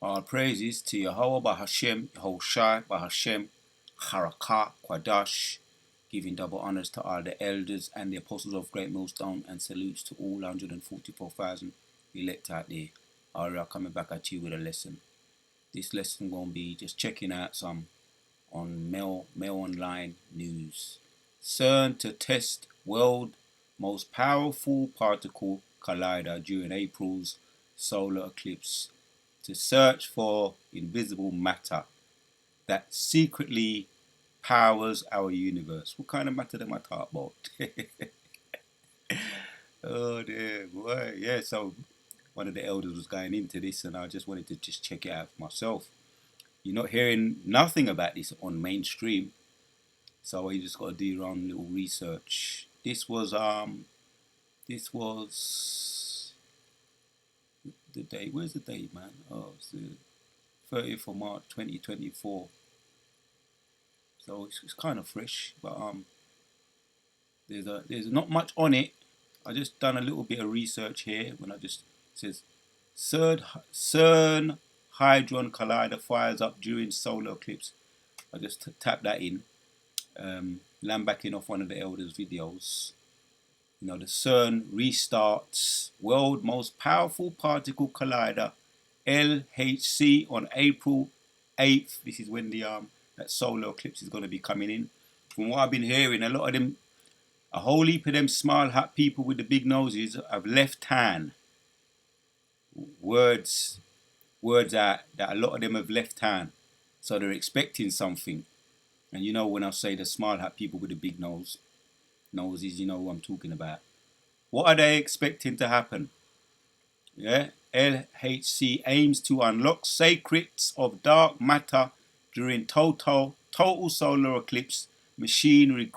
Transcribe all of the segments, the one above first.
All praises to Yahweh Bahashem, Yahushai Bahashem, Harakah, Kwadash, giving double honors to all the elders and the apostles of Great Millstone, and salutes to all 144,000 elect out there. Alright, coming back at you with a lesson. This lesson gonna be just checking out some on Mail Online news. CERN to test world most powerful particle collider during April's solar eclipse to search for invisible matter that secretly powers our universe. What kind of matter am I talking about? Oh dear, boy. Yeah, so one of the elders was going into this and I just wanted to just check it out for myself. You're not hearing nothing about this on mainstream, so you just got to do your own little research. This was the date. Where's the date, man? Oh, it's the 30th of March 2024. So it's kind of fresh, but there's not much on it. I just done a little bit of research here when I just says CERN Hadron Collider fires up during solar eclipse. I just tap that in. Lambacking off one of the elders' videos. You know, the CERN restarts world most powerful particle collider LHC on April 8th. This is when the that solar eclipse is going to be coming in. From what I've been hearing, a lot of them, a whole heap of them smile hat people with the big noses have left town. Words out that a lot of them have left town, so they're expecting something. And you know, when I say the smile hat people with the big noses, you know who I'm talking about. What are they expecting to happen? Yeah, LHC aims to unlock secrets of dark matter during total solar eclipse. Machine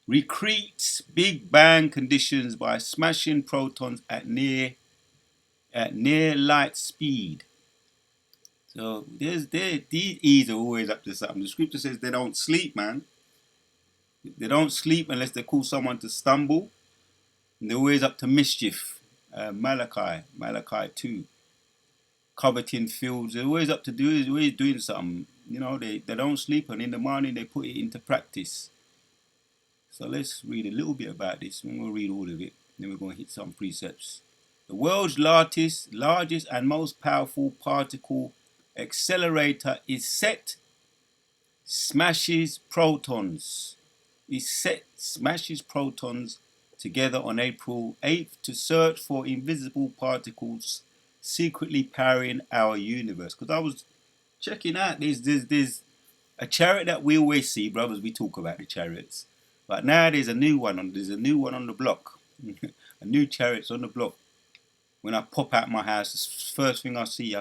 recreates Big Bang conditions by smashing protons at near light speed. So these E's are always up to something. The scripture says they don't sleep, man. They don't sleep unless they call someone to stumble. And they're always up to mischief. Malachi 2. Coveting fields. They're always up to always doing something. You know, they don't sleep, and in the morning they put it into practice. So let's read a little bit about this. We're going to read all of it. Then we're going to hit some precepts. The world's largest and most powerful particle accelerator is set. Smashes protons together on April 8th to search for invisible particles secretly powering our universe. Because I was checking out, there's a chariot that we always see, brothers. We talk about the chariots, but now there's a new one on the block. A new chariot's on the block. When I pop out my house, the first thing I see,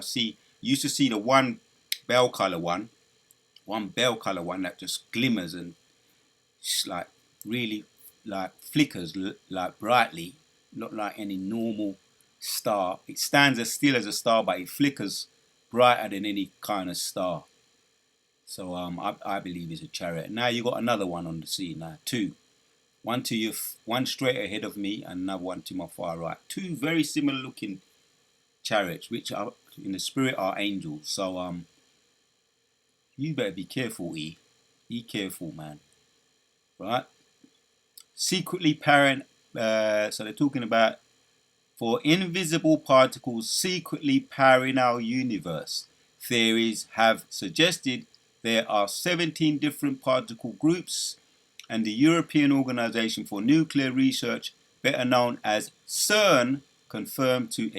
used to see the one bell color one that just glimmers and just like really like flickers like brightly, not like any normal star. It stands as still as a star, but it flickers brighter than any kind of star. So I believe it's a chariot. Now you got another one on the scene now, two. One straight ahead of me and another one to my far right. Two very similar looking chariots, which are in the spirit are angels. So you better be careful, E. Be careful, man. Right? Secretly powering. So they're talking about for invisible particles secretly powering our universe. Theories have suggested there are 17 different particle groups, and the European Organization for Nuclear Research, better known as CERN, confirmed the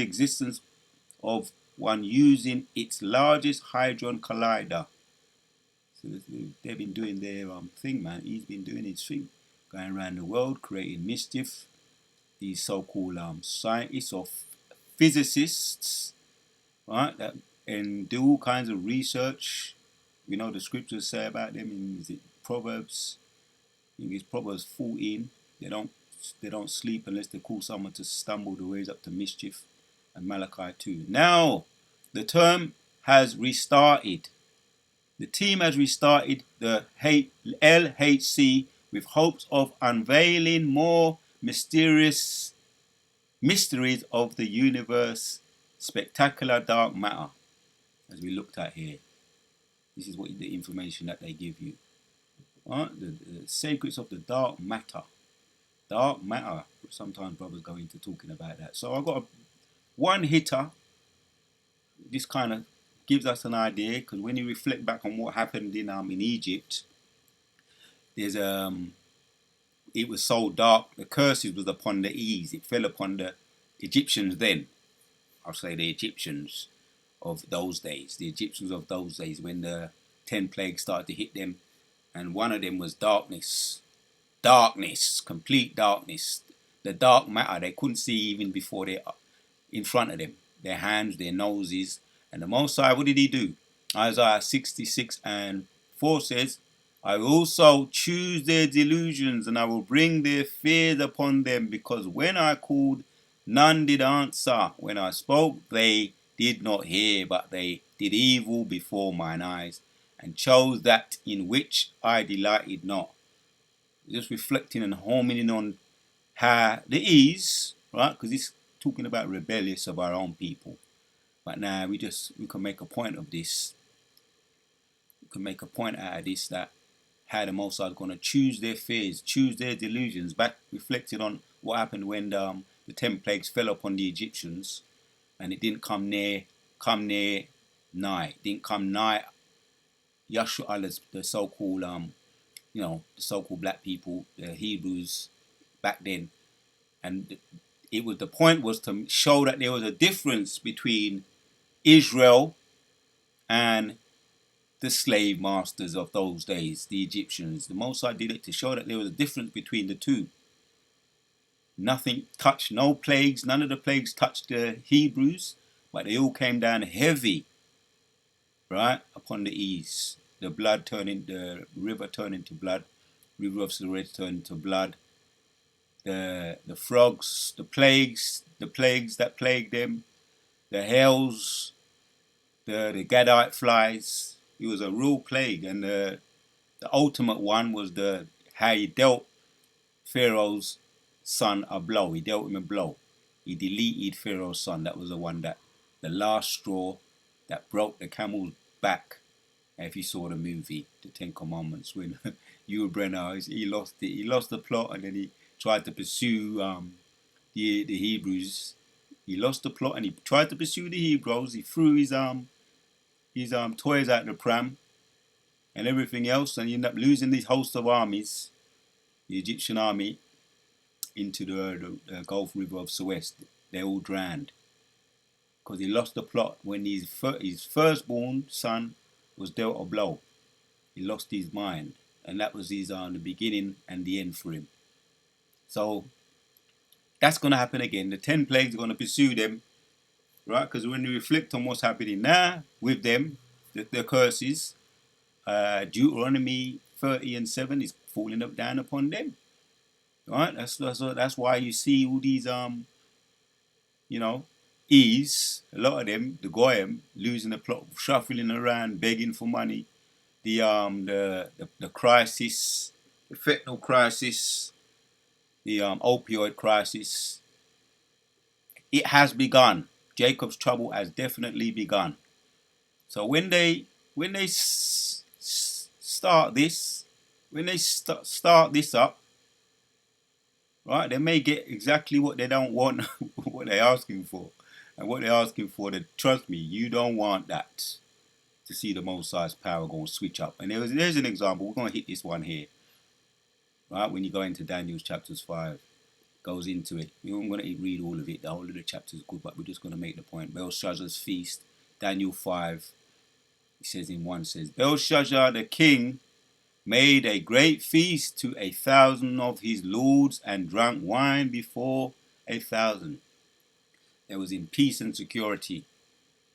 existence of one using its largest hadron collider. So they've been doing their thing, man. He's been doing his thing, going around the world creating mischief. These so-called scientists or physicists, right? And do all kinds of research. You know the scriptures say about them in Proverbs. I think it's Proverbs 14. They don't sleep unless they call someone to stumble. The ways up to mischief. And Malachi 2. Now the term has restarted. The team has restarted the LHC with hopes of unveiling more mysteries of the universe spectacular dark matter, as we looked at here. This is what the information that they give you. The secrets of the dark matter. Dark matter. Sometimes brothers go into talking about that. So I've got one hitter. This kind of gives us an idea, because when you reflect back on what happened in Egypt, there's it was so dark. The curses was upon the E's. It fell upon the Egyptians then. I'll say the Egyptians of those days. The Egyptians of those days, when the 10 plagues started to hit them, and one of them was darkness. Darkness, complete darkness. The dark matter, they couldn't see even before they in front of them. Their hands, their noses. And the Most High, what did he do? Isaiah 66:4 says, I will also choose their delusions, and I will bring their fears upon them, because when I called, none did answer. When I spoke, they did not hear, but they did evil before mine eyes, and chose that in which I delighted not. Just reflecting and homing in on how the ease, right? Because it's talking about rebellious of our own people. But now we can make a point of this. We can make a point out of this, that how the Most High is going to choose their fears, choose their delusions. Back reflecting on what happened when the 10 plagues fell upon the Egyptians, and it didn't come nigh. It didn't come nigh Yashua, the so-called the so-called black people, the Hebrews back then. And the point was to show that there was a difference between Israel and the slave masters of those days, the Egyptians. The Most High did it to show that there was a difference between the two. Nothing touched, no plagues, none of the plagues touched the Hebrews, but they all came down heavy, right, upon the east. The river turned into blood, river of Suez turned into blood. The frogs, the plagues that plagued them, the hails, the Gadite flies. It was a real plague, and the ultimate one was how he dealt Pharaoh's son a blow. He dealt him a blow. He deleted Pharaoh's son. That was the last straw that broke the camel's back. And if you saw the movie, The 10 Commandments, when Ewan Brenner, he lost it. He lost the plot, and then he tried to pursue the Hebrews. He lost the plot, and he tried to pursue the Hebrews. He threw his toys out the pram and everything else, and he ended up losing this host of armies, the Egyptian army, into the Gulf River of Suez. They all drowned because he lost the plot when his firstborn son was dealt a blow. He lost his mind, and that was the beginning and the end for him. So that's going to happen again. The 10 plagues are going to pursue them, right? Because when you reflect on what's happening now with them, the curses, Deuteronomy 30:7 is falling down upon them, right? That's why you see all these a lot of them, the Goyim, losing the plot, shuffling around, begging for money. The crisis, the fentanyl crisis, the opioid crisis. It has begun. Jacob's trouble has definitely begun. So when they start this up, right, they may get exactly what they don't want, what they're asking for. And what they're asking for, trust me, you don't want that, to see the Most High's power go and switch up. And there's an example. We're going to hit this one here, right? When you go into Daniel chapters 5, goes into it. We're not going to read all of it. The whole of the chapter is good, but we're just going to make the point. Belshazzar's feast, Daniel 5. It says in 1, says, Belshazzar the king made a great feast to 1,000 of his lords, and drank wine before 1,000. There was in peace and security,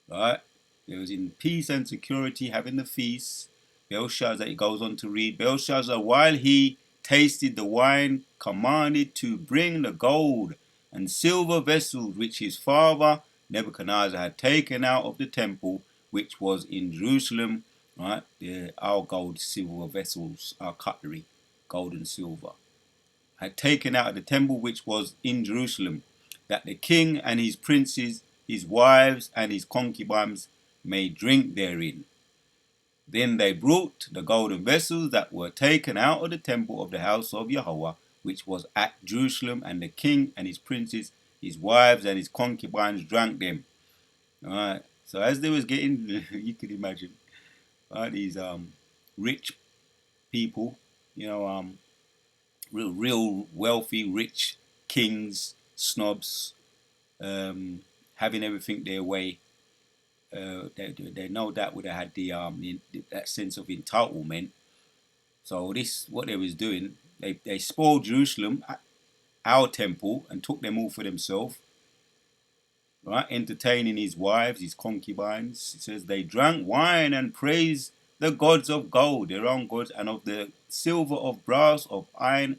right? There was in peace and security having the feast. Belshazzar, it goes on to read, Belshazzar, while he tasted the wine, commanded to bring the gold and silver vessels which his father Nebuchadnezzar had taken out of the temple, which was in Jerusalem, right? Our gold, silver vessels, our cutlery, gold and silver, had taken out of the temple which was in Jerusalem, that the king and his princes, his wives and his concubines may drink therein. Then they brought the golden vessels that were taken out of the temple of the house of Yahweh, which was at Jerusalem, and the king and his princes, his wives and his concubines drank them. All right. So as they was getting, you could imagine, these rich people, real wealthy, rich kings, snobs, having everything their way. They know that would have had that sense of entitlement. So this, what they was doing, they spoiled Jerusalem, our temple, and took them all for themselves. Right, entertaining his wives, his concubines. It says they drank wine and praised the gods of gold, their own gods, and of the silver, of brass, of iron,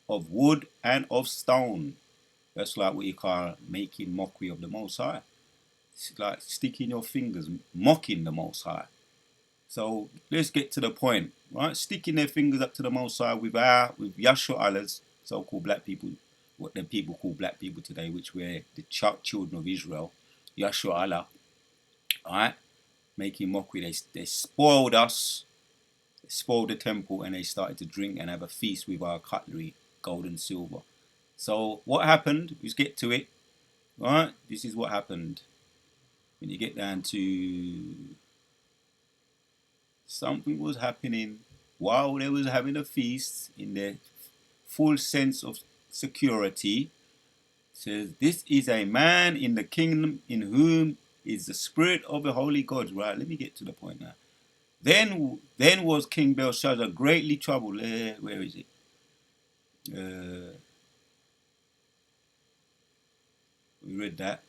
of wood, and of stone. That's like what you call making mockery of the Most High. It's like sticking your fingers, mocking the Most High. So let's get to the point, right? Sticking their fingers up to the Most High with Yahshua Allah's so-called black people, what the people call black people today, which were the children of Israel, Yahshua Allah, right? Making mockery. They spoiled us, they spoiled the temple, and they started to drink and have a feast with our cutlery, gold and silver. So what happened? Let's get to it, right? This is what happened. When you get down to something was happening while they was having a feast in their full sense of security. It says, this is a man in the kingdom in whom is the spirit of the holy God. Right, let me get to the point now. Then was King Belshazzar greatly troubled. Where is it? We read that.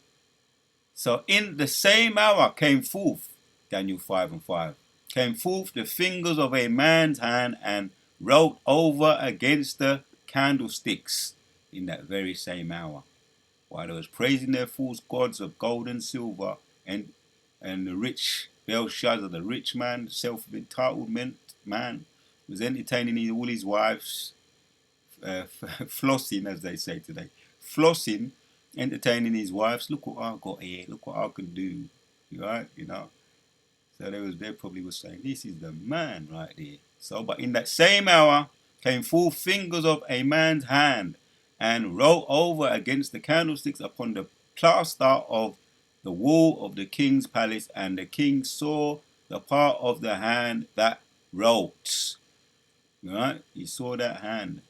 So in the same hour came forth, Daniel 5:5, came forth the fingers of a man's hand and wrote over against the candlesticks in that very same hour. While they was praising their false gods of gold and silver, and the rich Belshazzar, the rich man, self-entitled man, was entertaining all his wives, flossing, as they say today, flossing, entertaining his wives. Look what I got here. Look what I can do. Right? So they probably was saying, this is the man right there. So, but in that same hour came full fingers of a man's hand and wrote over against the candlesticks upon the plaster of the wall of the king's palace, and the king saw the part of the hand that wrote. Right? He saw that hand.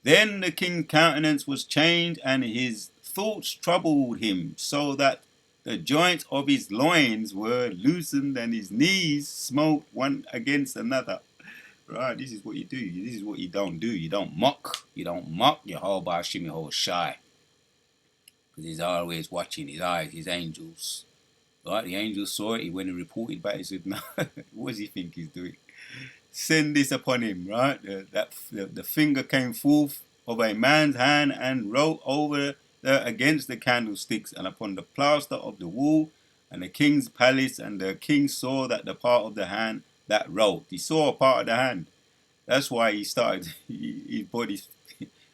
Then the king's countenance was changed, and his thoughts troubled him, so that the joints of his loins were loosened, and his knees smote one against another. Right, this is what you do. This is what you don't do. You don't mock. You don't mock your whole Bashim, your whole shy. Because he's always watching his eyes, his angels. Right, the angels saw it. He went and reported back. He said, no, what does he think he's doing? Send this upon him, right? The finger came forth of a man's hand and wrote over against the candlesticks and upon the plaster of the wall and the king's palace. And the king saw that the part of the hand that wrote. He saw a part of the hand. That's why he started. His body.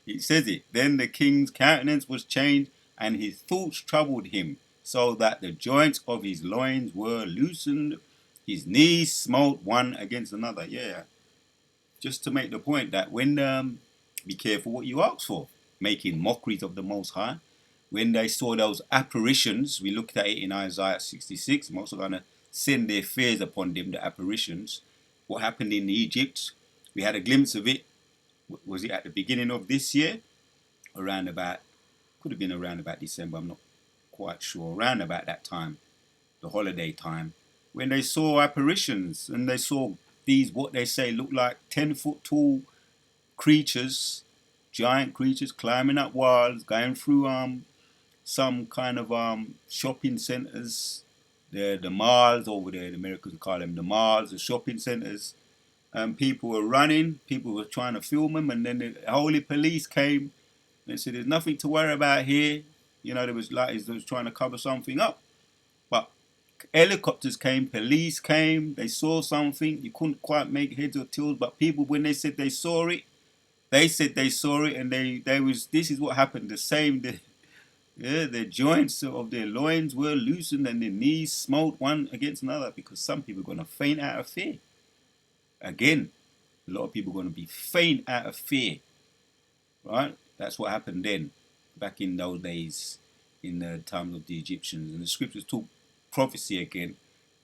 It says it. Then the king's countenance was changed, and his thoughts troubled him, so that the joints of his loins were loosened. His knees smote one against another. Yeah. Just to make the point that when, be careful what you ask for, making mockeries of the Most High. When they saw those apparitions, we looked at it in Isaiah 66, I'm also going to send their fears upon them, the apparitions. What happened in Egypt, we had a glimpse of it. Was it at the beginning of this year? Around about, could have been around about December, I'm not quite sure. Around about that time, the holiday time, when they saw apparitions and they saw these, what they say, look like 10-foot tall creatures, giant creatures climbing up walls, going through some kind of shopping centers, the malls over there. The Americans call them the malls, the shopping centers. People were running, people were trying to film them, and then the holy police came and said, "There's nothing to worry about here." There was like they was trying to cover something up, but helicopters came, police came, they saw something. You couldn't quite make heads or tails, but people, when they said they saw it, they said they saw it, and they was. This is what happened. The same. Yeah, the joints of their loins were loosened and their knees smote one against another, because some people are going to faint out of fear. Again, a lot of people are going to be faint out of fear, right? That's what happened then, back in those days, in the times of the Egyptians. And the scriptures talk prophecy again.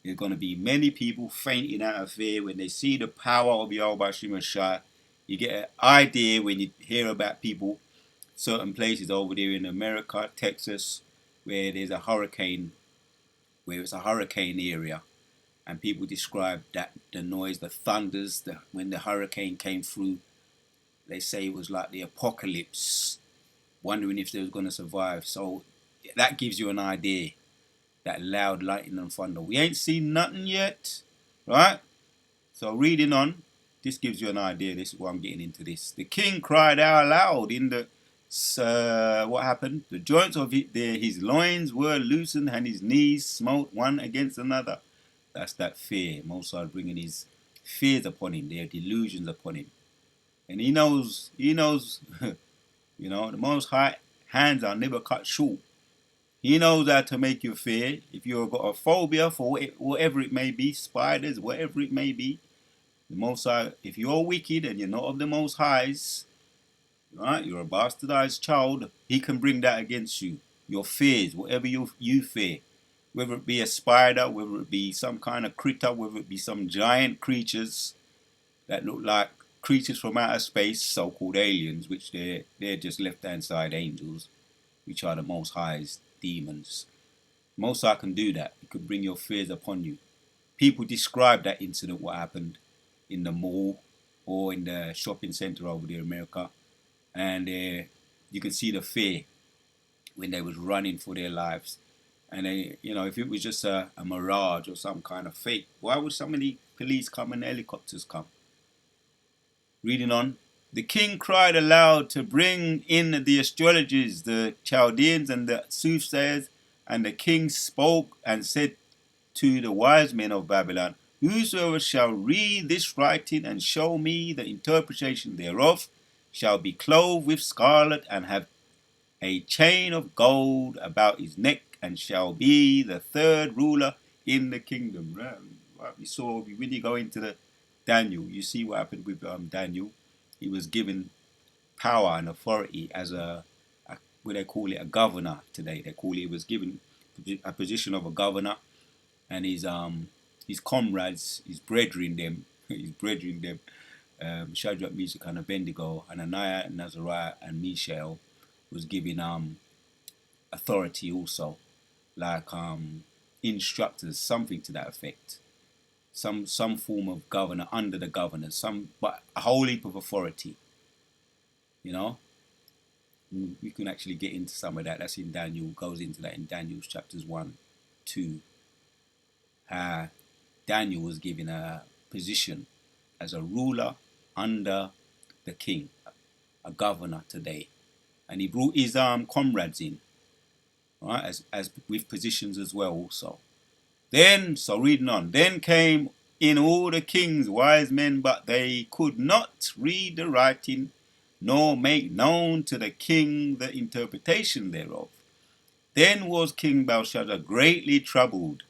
There's going to be many people fainting out of fear when they see the power of Yahweh Shai. You get an idea when you hear about people, certain places over there in America, Texas, where there's a hurricane, where it's a hurricane area, and people describe that the noise, the thunders, when the hurricane came through, they say it was like the apocalypse, wondering if they was going to survive. So that gives you an idea, that loud lightning and thunder. We ain't seen nothing yet, right? So reading on, this gives you an idea. This is why I'm getting into this. The king cried out loud in the what happened? The joints of his loins were loosened and his knees smote one against another. That's that fear. Mosai bringing his fears upon him, their delusions upon him. And he knows, the Most High hands are never cut short. He knows how to make you fear. If you've got a phobia for whatever it may be, spiders, whatever it may be, the Most High, if you're wicked and you're not of the Most High's, right, you're a bastardized child, he can bring that against you. Your fears, whatever you fear, whether it be a spider, whether it be some kind of critter, whether it be some giant creatures that look like creatures from outer space, so-called aliens, which they're just left-hand side angels, which are the Most High's demons. Most High can do that. He can bring your fears upon you. People describe that incident, what happened in the mall or in the shopping center over there in America, and you can see the fear when they was running for their lives. And they, if it was just a mirage or some kind of fake, why would so many police come and helicopters come? Reading on, the king cried aloud to bring in the astrologers, the Chaldeans, and the soothsayers. And the king spoke and said to the wise men of Babylon, whosoever shall read this writing and show me the interpretation thereof shall be clothed with scarlet and have a chain of gold about his neck, and shall be the third ruler in the kingdom. Right? We saw when you go into the Daniel, you see what happened with Daniel. He was given power and authority as what they call it, a governor today. They call it, he was given a position of a governor, and his comrades, his brethren them, Shadrach, Meshach, and Abednego, Ananiah, Nazariah, and Mishael, was given authority also, like instructors, something to that effect, some form of governor under the governor, but a whole heap of authority. We can actually get into some of that. That's in Daniel. Goes into that in Daniel's chapters 1, 2. Daniel was given a position as a ruler under the king, a governor today, and he brought his comrades in, right, as with positions as well also. Then, so reading on, then came in all the king's wise men, but they could not read the writing, nor make known to the king the interpretation thereof. Then was King Belshazzar greatly troubled.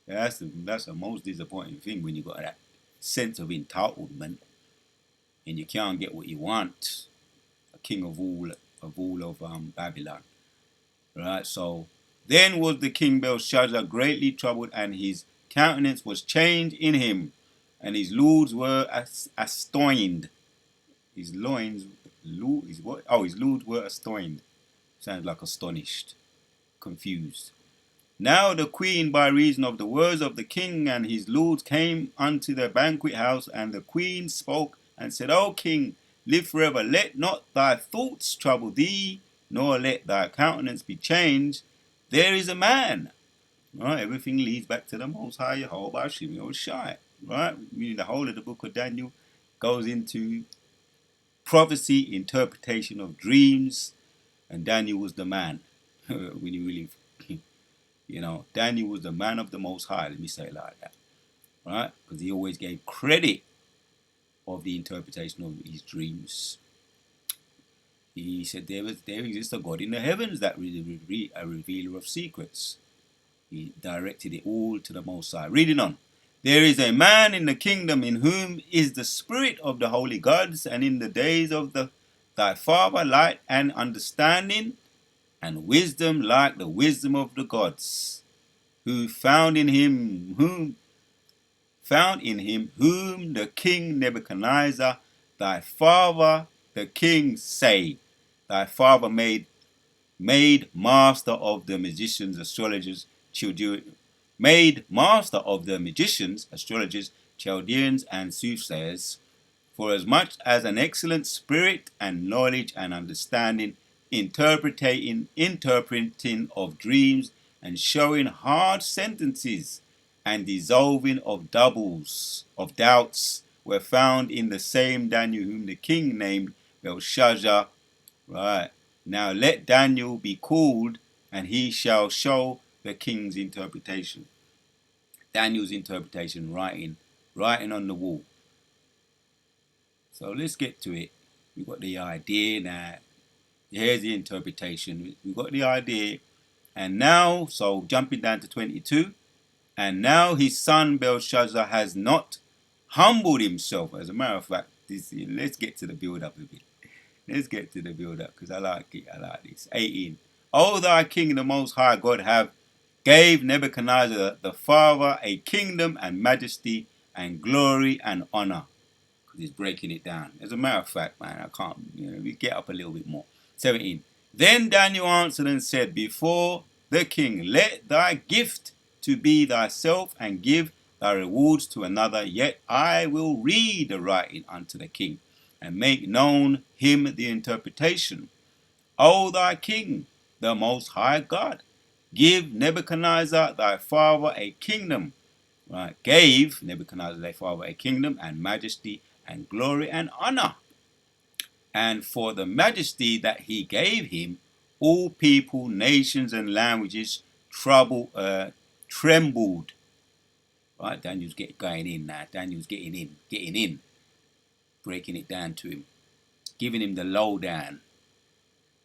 That's the most disappointing thing, when you got that sense of entitlement and you can't get what you want. A king of all of Babylon. Right, so then was the king Belshazzar greatly troubled, and his countenance was changed in him, and his lords were astonished. His loins, his what? Oh, his lords were astonished. Sounds like astonished, confused. Now the queen, by reason of the words of the king and his lords, came unto the banquet house, and the queen spoke and said, O king, live forever. Let not thy thoughts trouble thee, nor let thy countenance be changed. There is a man. Right, everything leads back to the Most High Jehovah Shai. Right, meaning the whole of the book of Daniel goes into prophecy, interpretation of dreams, and Daniel was the man. When you really, Daniel was the man of the Most High. Let me say it like that, right? Because he always gave credit of the interpretation of his dreams. He said there exists a God in the heavens that a revealer of secrets. He directed it all to the Most High. Reading on. There is a man in the kingdom in whom is the spirit of the holy gods, and in the days of thy father light and understanding and wisdom like the wisdom of the gods, who found in him whom the king Nebuchadnezzar, thy father the king, say, thy father made master of the magicians, astrologers, Chaldeans, and soothsayers, for as much as an excellent spirit and knowledge and understanding, interpreting of dreams, and showing hard sentences, and dissolving of doubts, were found in the same Daniel whom the king named Belshazzar. Right. Now let Daniel be called, and he shall show the king's interpretation. Daniel's interpretation, writing on the wall. So let's get to it. We've got the idea now. Here's the interpretation. We've got the idea. And now, so jumping down to 22. And now his son Belshazzar has not humbled himself. As a matter of fact, let's get to the build-up a bit. Let's get to the build-up because I like it. I like this. 18. O thy king, the most high God, gave Nebuchadnezzar the father a kingdom and majesty and glory and honor. Because he's breaking it down. As a matter of fact, man, I can't, we get up a little bit more. 17. Then Daniel answered and said, before the king, let thy gift to be thyself and give thy rewards to another, yet I will read the writing unto the king and make known him the interpretation. O thy king, the most high God, give Nebuchadnezzar thy father a kingdom. Right? Gave Nebuchadnezzar thy father a kingdom and majesty and glory and honor. And for the majesty that he gave him, all people, nations, and languages trembled. Right? Daniel's going in now. Daniel's getting in, breaking it down to him, giving him the lowdown.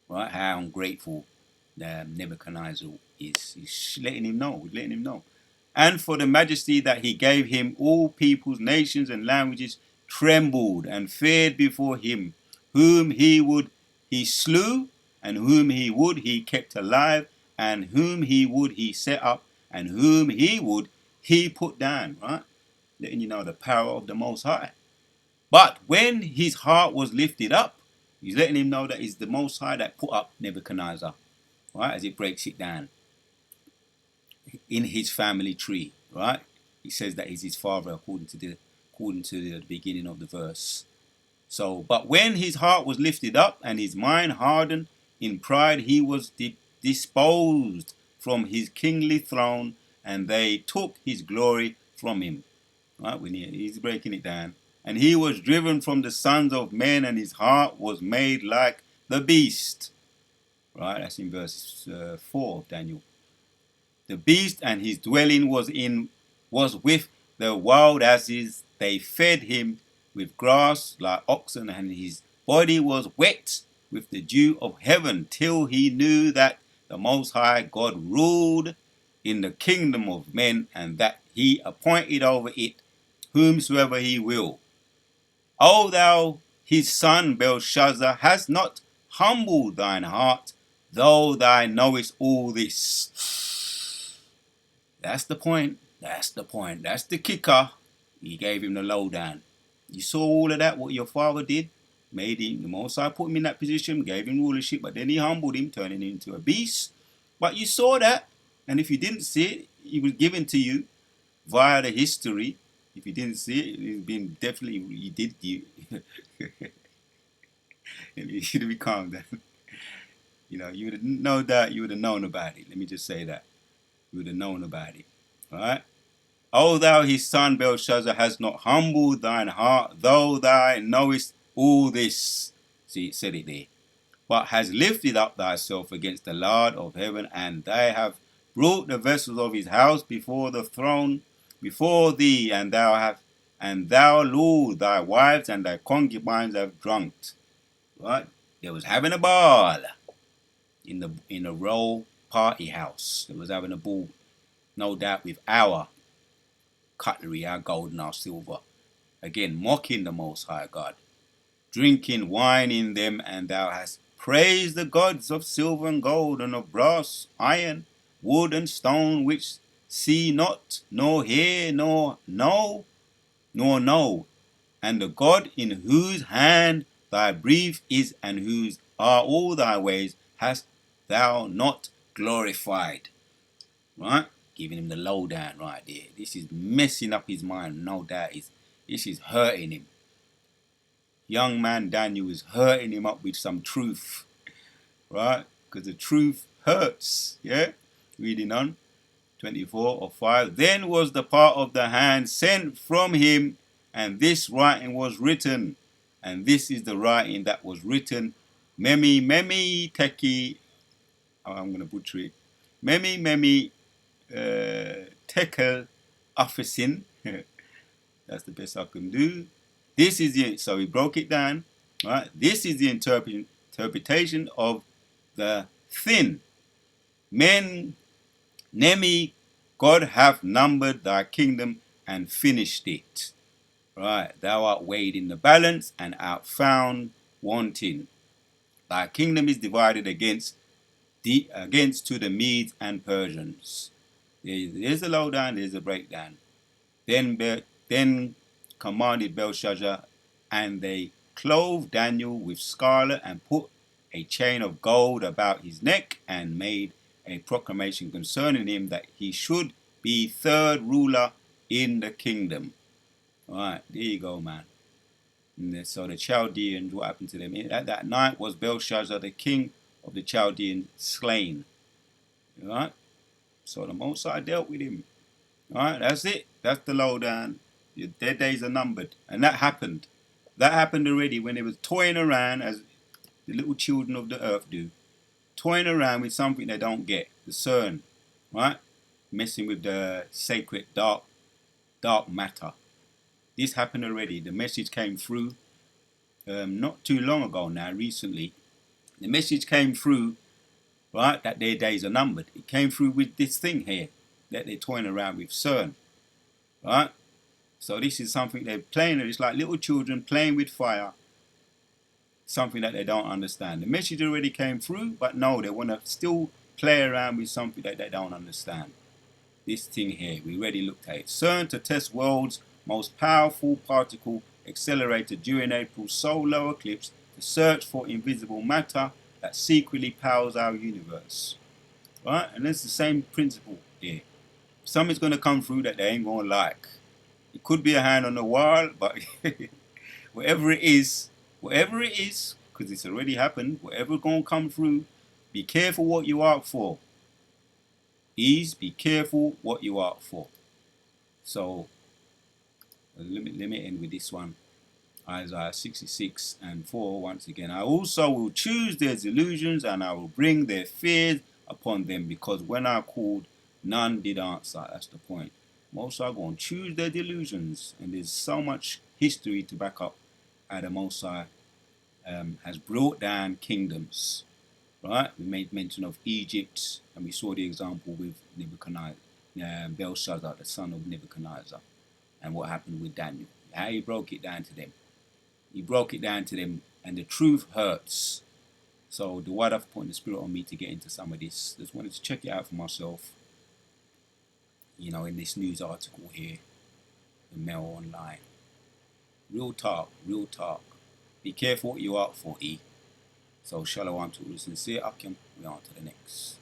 Right? How ungrateful Nebuchadnezzar is. He's letting him know. And for the majesty that he gave him, all peoples, nations, and languages trembled and feared before him. Whom he slew, and whom he kept alive, and whom he set up, and whom he put down. Right? Letting you know the power of the Most High. But when his heart was lifted up, he's letting him know that it's the Most High that put up Nebuchadnezzar. Right? As it breaks it down. In his family tree. Right? He says that he's his father according to the beginning of the verse. So, but when his heart was lifted up and his mind hardened in pride, he was disposed from his kingly throne, and they took his glory from him. Right? When he's breaking it down. And he was driven from the sons of men, and his heart was made like the beast. Right? That's in verse 4 of Daniel. The beast, and his dwelling was with the wild asses. They fed him with grass like oxen, and his body was wet with the dew of heaven, till he knew that the Most High God ruled in the kingdom of men, and that he appointed over it whomsoever he will. O thou his son Belshazzar, hast not humbled thine heart, though thou knowest all this. That's the point. That's the kicker. He gave him the lowdown. You saw all of that, what your father did? Made him, the Most High put him in that position, gave him rulership, but then he humbled him, turning him into a beast. But you saw that, and if you didn't see it, it was given to you via the history. If you didn't see it, it's been definitely, you did. You should be calm down. You would have no doubt you would have known about it. Let me just say that. You would have known about it. Alright? O thou his son Belshazzar, hast not humbled thine heart, though thou knowest all this. See, it said it there. But hast lifted up thyself against the Lord of heaven, and they have brought the vessels of his house before the throne, before thee, and thou, Lord, thy wives and thy concubines have drunk. Right? They was having a ball in a royal party house. They was having a ball, no doubt, with our cutlery, our gold and our silver. Again, mocking the Most High God, drinking wine in them, and thou hast praised the gods of silver and gold, and of brass, iron, wood, and stone, which see not, nor hear, nor know, and the God in whose hand thy breath is, and whose are all thy ways, hast thou not glorified. Right? Giving him the lowdown right there. This is messing up his mind, no doubt. This is hurting him. Young man Daniel is hurting him up with some truth. Right? Because the truth hurts. Yeah? Reading on. 24 or 5. Then was the part of the hand sent from him, and this writing was written. And this is the writing that was written. Memi teki. Oh, I'm going to butcher it. Memi tekel afisin. That's the best I can do. This is the, so he broke it down. Right? This is the interpretation of the thin. Men Nemi, God hath numbered thy kingdom and finished it. Right, thou art weighed in the balance and art found wanting. Thy kingdom is divided against to the Medes and Persians. There's a lowdown, there's a breakdown. Then commanded Belshazzar, and they clothed Daniel with scarlet and put a chain of gold about his neck and made a proclamation concerning him that he should be third ruler in the kingdom. All right, there you go, man. And so the Chaldeans, what happened to them? At that night was Belshazzar, the king of the Chaldeans, slain. All right, so the Most High dealt with him. All right, that's it. That's the lowdown. Their days are numbered, and that happened. That happened already when they was toying around as the little children of the earth do. Toying around with something they don't get, the CERN, right? Messing with the sacred dark matter. This happened already. The message came through not too long ago now, recently. The message came through, right, that their days are numbered. It came through with this thing here that they're toying around with, CERN, right? So this is something they're playing with. It's like little children playing with fire, something that they don't understand. The message already came through, but no, they want to still play around with something that they don't understand. This thing here, we already looked at it. CERN to test world's most powerful particle accelerator during April's solar eclipse to search for invisible matter that secretly powers our universe. Right? And it's the same principle here. Something's going to come through that they ain't going to like. It could be a hand on the wall, but whatever it is, because it's already happened, whatever going to come through, be careful what you ask for. Be careful what you ask for. So, let me end with this one. Isaiah 66 and 4, once again. I also will choose their delusions, and I will bring their fears upon them, because when I called, none did answer. That's the point. Most are going to choose their delusions, and there's so much history to back up how the Most High has brought down kingdoms. Right? We made mention of Egypt, and we saw the example with Nebuchadnezzar, Belshazzar, the son of Nebuchadnezzar, and what happened with Daniel. How he broke it down to them. He broke it down to them, and the truth hurts. So the word of putting the spirit on me to get into some of this. Just wanted to check it out for myself. You know, in this news article here, the Mail Online. Real talk, real talk. Be careful what you ask for, E. So shalom to the sincere Akim. We on to the next.